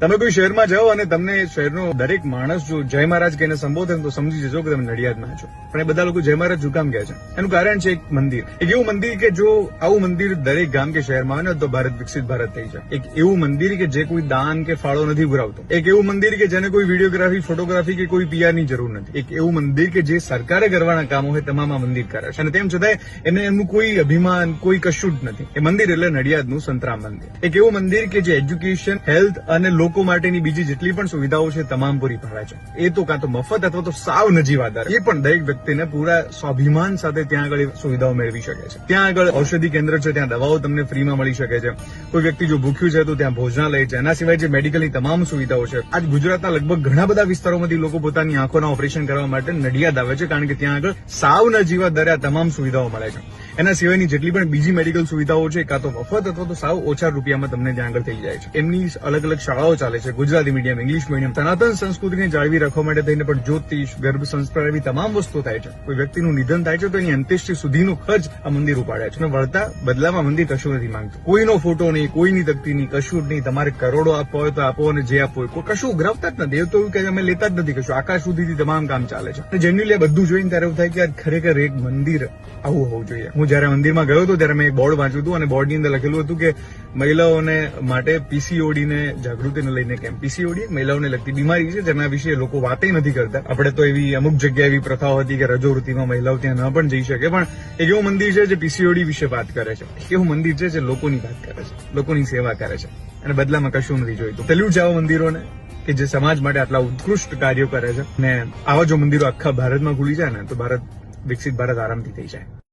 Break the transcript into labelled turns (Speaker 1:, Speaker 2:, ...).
Speaker 1: તમે કોઈ શહેરમાં જાઓ અને તમને શહેરનો દરેક માણસ જો જય મહારાજ કહીને સંબોધન તો સમજી જજો કે તમે નડિયાદમાં છો. પણ એ બધા લોકો જય મહારાજ શું કામ કહે છે? એનું કારણ છે એક મંદિર, એક એવું મંદિર કે જો આવું મંદિર દરેક ગામ કે શહેરમાં આવે ને તો ભારત વિકસિત ભારત થઈ જાય. એક એવું મંદિર કે જે કોઈ દાન કે ફાળો નથી પુરાવતો, એક એવું મંદિર કે જેને કોઈ વિડીયોગ્રાફી, ફોટોગ્રાફી કે કોઈ PR ની જરૂર નથી, એક એવું મંદિર કે જે સરકારે કરવાના કામો હોય તમામ આ મંદિર કરે છે અને તેમ છતાંય એને એમનું કોઈ અભિમાન, કોઈ કશું જ નથી. એ મંદિર એટલે નડિયાદનું સંતરામ મંદિર. એક એવું મંદિર કે જે એજ્યુકેશન, હેલ્થ અને લોકો માટેની બીજી જેટલી પણ સુવિધાઓ છે તમામ પૂરી પાડે છે. એ તો કાં તો મફત અથવા તો સાવ નજીવા દરે, એ પણ દરેક વ્યક્તિને પૂરા સ્વાભિમાન સાથે ત્યાં આગળ સુવિધાઓ મેળવી શકે છે. ત્યાં આગળ ઔષધિ કેન્દ્ર છે, ત્યાં દવાઓ તમને ફ્રીમાં મળી શકે છે. કોઈ વ્યક્તિ જો ભૂખ્યું છે તો ત્યાં ભોજનાલય છે. એના સિવાય જે મેડિકલની તમામ સુવિધાઓ છે. આજ ગુજરાતના લગભગ ઘણા બધા વિસ્તારોમાંથી લોકો પોતાની આંખોના ઓપરેશન કરવા માટે નડિયાદ આવે છે, કારણ કે ત્યાં આગળ સાવ નજીવા દરે આ તમામ સુવિધાઓ મળે છે. એના સિવાયની જેટલી પણ બીજી મેડિકલ સુવિધાઓ છે કાં તો મફત અથવા તો સાવ ઓછા રૂપિયામાં તમને ત્યાં આગળ થઈ જાય છે. એમની અલગ અલગ શાળાઓ ચાલે છે, ગુજરાતી મીડિયમ, ઇંગ્લિશ મીડિયમ. સનાતન સંસ્કૃતિને જાળવી રાખવા માટે થઈને પણ જ્યોતિષ, ગર્ભ સંસ્કાર એવી તમામ વસ્તુઓ થાય છે. કોઈ વ્યક્તિનું નિધન થાય છે તો એની અંત્યેષ્ટિ સુધીનો ખર્ચ આ મંદિર ઉપાડે છે અને વળતા બદલામાં મંદિર કશું નથી માંગતું. કોઈનો ફોટો નહીં, કોઈની તકતી નહીં, કશું જ નહીં. તમારે કરોડો આપવા હોય તો આપો અને જે આપવું હોય કશું ઉઘરાવતા જ નથી. એ તો એવું કે અમે લેતા જ નથી કશું. આકાશ સુધીથી તમામ કામ ચાલે છે. જેન્યુઅલી બધું જોઈને ત્યારે એવું થાય કે ખરેખર એક મંદિર આવું હોવું જોઈએ. હું જયારે મંદિરમાં ગયો હતો ત્યારે મેં એક બોર્ડ વાંચ્યું હતું અને બોર્ડની અંદર લખેલું હતું કે મહિલાઓને માટે PCOD ને જાગૃતિને લઈને કેમ. PCOD મહિલાઓને લગતી બીમારી છે જેના વિશે લોકો વાતે નથી કરતા. આપણે તો એવી અમુક જગ્યાએ એવી પ્રથાઓ હતી કે રજોવૃત્તિમાં મહિલાઓ ત્યાં ન પણ જઈ શકે, પણ એક એવું મંદિર છે જે PCOD વિશે વાત કરે છે. એક એવું મંદિર છે જે લોકોની વાત કરે છે, લોકોની સેવા કરે છે અને બદલામાં કશું નથી જોઈતું. તેલું જ આવા મંદિરોને કે જે સમાજ માટે આટલા ઉત્કૃષ્ટ કાર્યો કરે છે ને આવા જો મંદિરો આખા ભારતમાં ખુલી જાય ને તો ભારત વિકસિત ભારત આરામથી થઈ જાય.